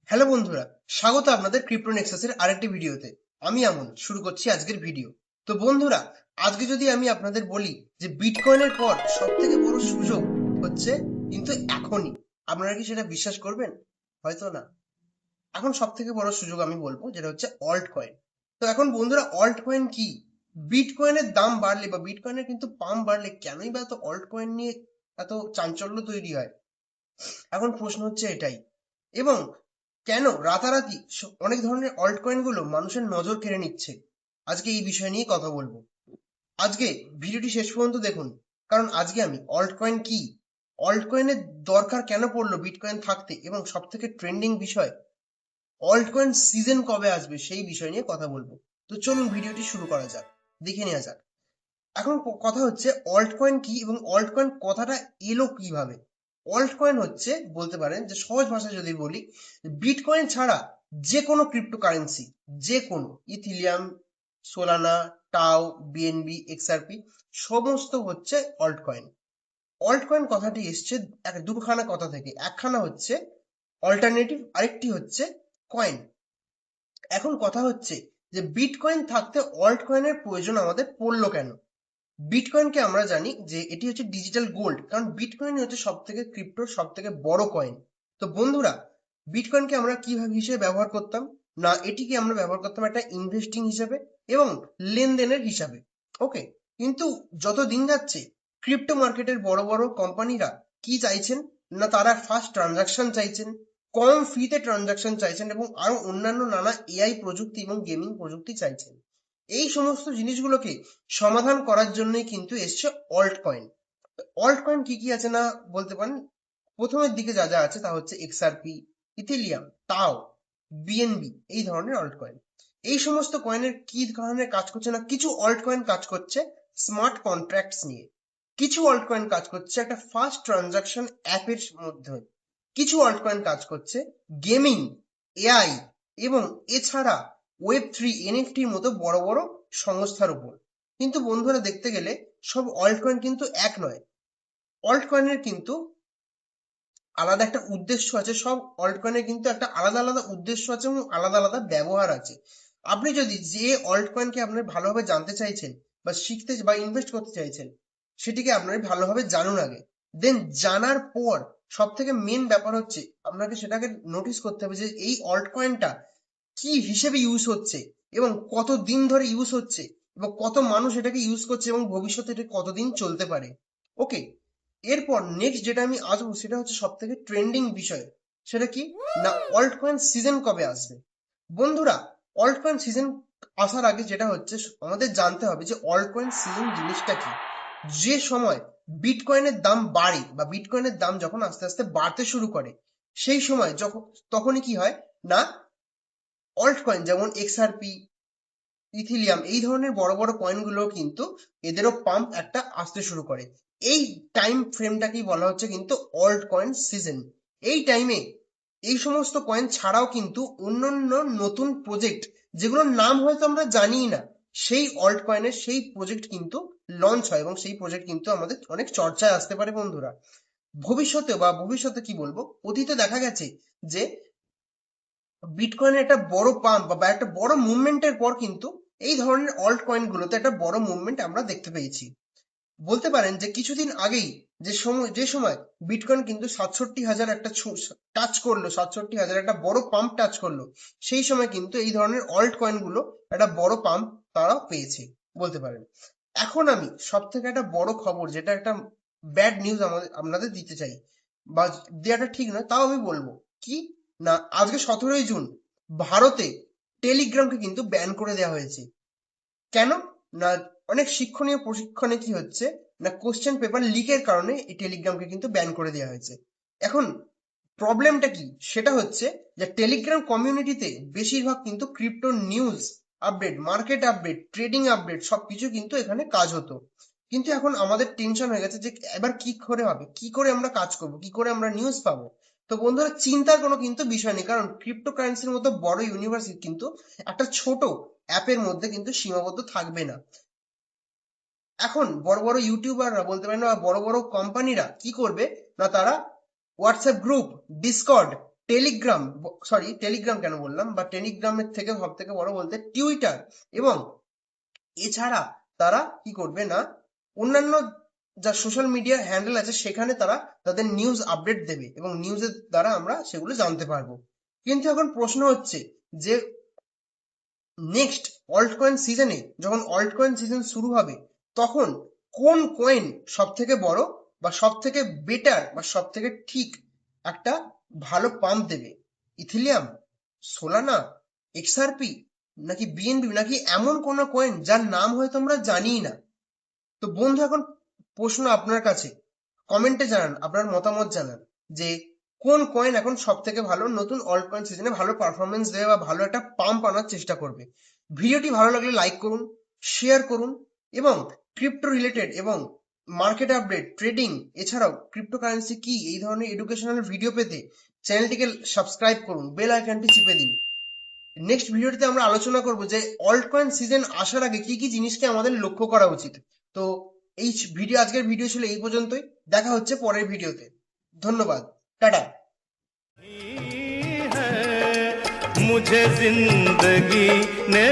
Hello বন্ধুরা, স্বাগত আপনাদের ক্রিপ্টো নেক্সাসের আরেকটি ভিডিওতে। আমি আমন শুরু করছি আজকের ভিডিও। তো বন্ধুরা, আজকে যদি আমি আপনাদের বলি যে বিটকয়েনের পর সব থেকে বড় সুযোগ হচ্ছে কিন্তু এখনই, আপনারা কি সেটা বিশ্বাস করবেন? হয়তো না। এখন সব থেকে বড় সুযোগ আমি বলবো যেটা হচ্ছে অল্ট কয়েন। তো এখন বন্ধুরা, অল্ট কয়েন কি? বিটকয়েনের দাম বাড়লে বা বিটকয়েনের কিন্তু পাম্প বাড়লে কেনই বা এত অল্ট কয়েন নিয়ে এত চাঞ্চল্য তৈরি হয়? এখন প্রশ্ন হচ্ছে এটাই। এবং কেন রাতারাতি অনেক ধরনের অল্ট কয়েন গুলো মানুষের নজর কেড়ে নিচ্ছে, আজকে এই বিষয় নিয়ে কথা বলবো। আজকে ভিডিওটি শেষ পর্যন্ত দেখুন, কারণ আজকে আমি অল্ট কয়েন কি, অল্ট কয়েনের দরকার কেন পড়লো বিটকয়েন থাকতে, এবং সব থেকে ট্রেন্ডিং বিষয় অল্ট কয়েন সিজন কবে আসবে সেই বিষয় নিয়ে কথা বলবো। তো চলুন ভিডিওটি শুরু করা যাক, দেখে নেওয়া যাক। এখন কথা হচ্ছে অল্ট কয়েন কি এবং অল্ট কয়েন কথাটা এলো কিভাবে। অল্ট কয়েন হচ্ছে, বলতে পারেন যে সহজ ভাষায় যদি বলি, বিটকয়েন ছাড়া যে কোনো ক্রিপ্টোকারেন্সি, যে কোনো ইথিলিয়াম, সোলানা, টাও, বিএনবি, এক্সআরপি, সমস্ত হচ্ছে অল্ট কয়েন। অল্ট কয়েন কথাটি এসছে দুখানা কথা থেকে, একখানা হচ্ছে অল্টারনেটিভ, আরেকটি হচ্ছে কয়েন। এখন কথা হচ্ছে যে বিটকয়েন থাকতে অল্ট কয়েনের প্রয়োজন আমাদের পড়লো কেন। বিটকয়েনকে আমরা জানি যে এটি হচ্ছে ডিজিটাল গোল্ড, কারণ বিটকয়েন হচ্ছে সব থেকে ক্রিপ্টোর সব থেকে বড় কয়েন। তো বন্ধুরা, বিটকয়েনকে আমরা কিভাবে হিসেবে ব্যবহার করতাম, না এটিকে আমরা ব্যবহার করতাম একটা ইনভেস্টিং হিসেবে এবং লেনদেনের হিসাবে। ওকে, কিন্তু যত দিন যাচ্ছে ক্রিপ্টো মার্কেটের বড় বড় কোম্পানিরা কি চাইছেন, না তারা ফাস্ট ট্রানজাকশন চাইছেন, কম ফিতে ট্রানজাকশন চাইছেন, এবং আরো অন্যান্য নানা এআই প্রযুক্তি এবং গেমিং প্রযুক্তি চাইছেন। এই সমস্ত জিনিসগুলোকে সমাধান করার জন্যই কিন্তু এসছে অল্ট কয়েন। অল্ট কয়েন কি কি আছে, না বলতে পারেন প্রথমের দিকে যা যা আছে তা হচ্ছে এক্সআরপি, ইথিলিয়াম, টাও, বিএনবি, এই ধরনের অল্ট কয়েন। এই সমস্ত কয়েনের কি ধরনের কাজ করছে, না কিছু অল্ট কয়েন কাজ করছে স্মার্ট কন্ট্রাক্টস নিয়ে, কিছু অল্ট কয়েন কাজ করছে একটা ফাস্ট ট্রানজাকশন অ্যাপের মধ্যে, কিছু অল্ট কয়েন কাজ করছে গেমিং, এআই, এবং এছাড়া ওয়েব 3, এনএফটির মতো বড় বড় সংস্থার উপর। কিন্তু বন্ধুরা, দেখতে গেলে সব অল্ট কয়েন কিন্তু এক নয়। অল্ট কয়েনের কিন্তু আলাদা একটা উদ্দেশ্য আছে, সব অল্ট কয়েনের কিন্তু একটা আলাদা আলাদা উদ্দেশ্য আছে এবং আলাদা আলাদা ব্যবহার আছে। আপনি যদি যে অল্ট কয়েনকে আপনি ভালোভাবে জানতে চাইছেন বা শিখতে বা ইনভেস্ট করতে চাইছেন, সেটিকে আপনার ভালোভাবে জানুন আগে। দেন জানার পর সব থেকে মেন ব্যাপার হচ্ছে আপনাকে সেটাকে নোটিস করতে হবে যে এই অল্ট কয়েনটা কি হিসেবে ইউজ হচ্ছে এবং কত দিন ধরে ইউজ হচ্ছে এবং কত মানুষ এটাকে ইউজ করছে এবং ভবিষ্যতে এটা কতদিন চলতে পারে। ওকে, এরপর নেক্সট যেটা আমি আসবো সেটা হচ্ছে সব থেকে ট্রেন্ডিং বিষয়। সেটা কি, না অল্ট কয়েন সিজন কবে আসবে। বন্ধুরা, অল্ট কয়েন সিজন আসার আগে যেটা হচ্ছে আমাদের জানতে হবে যে অল্ট কয়েন সিজন জিনিসটা কি। যে সময় বিটকয়েনের দাম বাড়ে বা বিটকয়েনের দাম যখন আস্তে আস্তে বাড়তে শুরু করে, সেই সময় যখন তখনই কি হয়, না অল্ট কয়েন যেমন এক্সআরপি, ইথিলিয়াম, এই ধরনের বড় বড় কয়েনগুলো কিন্তু এদেরও পাম্প একটা আসতে শুরু করে। এই টাইম ফ্রেমটাকেই বলা হচ্ছে কিন্তু অল্ট কয়েন সিজন। এই টাইমে এই সমস্ত কয়েন ছাড়াও কিন্তু অন্যান্য নতুন প্রজেক্ট, যেগুলোর নাম হয়তো আমরা জানিই না, সেই অল্ট কয়েনের সেই প্রজেক্ট কিন্তু লঞ্চ হয় এবং সেই প্রজেক্ট কিন্তু আমাদের অনেক চর্চায় আসতে পারে বন্ধুরা। ভবিষ্যতে কি বলবো, অতীতে দেখা গেছে যে বিটকয়েনের একটা বড় পাম্প বা একটা বড় মুভমেন্টের পর কিন্তু এই ধরনের অল্ট কয়েন গুলোতে একটা বড় মুভমেন্ট আমরা দেখতে পেয়েছি। বলতে পারেন যে কিছুদিন আগেই যে সময় বিটকয়েন কিন্তু 67,000 একটা টাচ করলো, 67,000 একটা বড় পাম্প টাচ করলো, সেই সময় কিন্তু এই ধরনের অল্ট কয়েন গুলো একটা বড় পাম্প তারা পেয়েছে, বলতে পারেন। এখন আমি সব থেকে একটা বড় খবর, যেটা একটা ব্যাড নিউজ আমাদের আপনাদের দিতে চাই, বা দেওয়াটা ঠিক নয় তাও আমি বলবো, কি, না আজকে 17ই জুন ভারতে টেলিগ্রামকে কিন্তু ব্যান করে দেওয়া হয়েছে। কেন, না অনেক শিক্ষণীয় প্রশিক্ষণে কি হচ্ছে, না কোশ্চেন পেপার লিকের কারণে এই টেলিগ্রামকে কিন্তু ব্যান করে দেওয়া হয়েছে। এখন প্রবলেমটা কি, সেটা হচ্ছে যে টেলিগ্রাম কমিউনিটিতে বেশিরভাগ কিন্তু crypto news update, market update, trading update সবকিছু কিন্তু এখানে কাজ হতো। কিন্তু এখন আমাদের টেনশন হয়ে গেছে যে এবার কি করে হবে, কি করে আমরা কাজ করব, কি করে আমরা নিউজ পাবো। তো বন্ধুরা, চিন্তার কোনো কিন্তু বিষয় নেই, কারণ ক্রিপ্টো কারেন্সির মতো বড় ইউনিভার্স কিন্তু একটা ছোট অ্যাপের মধ্যে কিন্তু সীমাবদ্ধ থাকবে না। এখন বড় বড় ইউটিউবাররা, বলতে পারেন, বা বড় বড় কোম্পানিরা কি করবে, না তারা হোয়াটসঅ্যাপ গ্রুপ, ডিসকর্ড, টেলিগ্রাম কেন বললাম, বা টেলিগ্রামের থেকে সব থেকে বড় বলতে টুইটার, এবং এছাড়া তারা কি করবে না, অন্যান্য যা সোশ্যাল মিডিয়া হ্যান্ডেল আছে সেখানে তারা তাদের নিউজ আপডেট দেবে এবং নিউজের দ্বারা আমরা সেগুলো জানতে পারবো। কিন্তু এখন প্রশ্ন হচ্ছে যে নেক্সট অল্ট কয়েন সিজনে, যখন অল্ট কয়েন সিজন শুরু হবে, তখন কোন কয়েন সব থেকে বড় বা সব থেকে বেটার বা সব থেকে ঠিক একটা ভালো পাম্প দেবে? ইথিলিয়াম, সোলানা, এক্সআরপি, নাকি বিএনবি, নাকি এমন কোনো কয়েন যার নাম হয়তো আমরা জানিই না? তো বন্ধু, এখন প্রশ্ন আপনার কাছে, কমেন্টে জানান, আপনার মতামত জানান যে কোন কয়েন এখন সব থেকে ভালো নতুন অল্ট কয়েন সিজনে ভালো পারফরমেন্স দেবে বা ভালো একটা পাম্প আনার চেষ্টা করবে। ভিডিওটি ভালো লাগলে লাইক করুন, শেয়ার করুন, এবং ক্রিপ্টো রিলেটেড এবং মার্কেট আপডেট, ট্রেডিং, এছাড়াও ক্রিপ্টোকারেন্সি কি, এই ধরনের এডুকেশনাল ভিডিও পেতে চ্যানেলটিকে সাবস্ক্রাইব করুন, বেল আইকনটি চিপে দিন। নেক্সট ভিডিওটিতে আমরা আলোচনা করব যে অল্ট কয়েন সিজন আসার আগে কি কি জিনিসকে আমাদের লক্ষ্য করা উচিত। তো আজকের ভিডিও ছিল এই পর্যন্তই। দেখা হচ্ছে পরের ভিডিওতে। ধন্যবাদ, টাটা। मुझे जिंदगी ने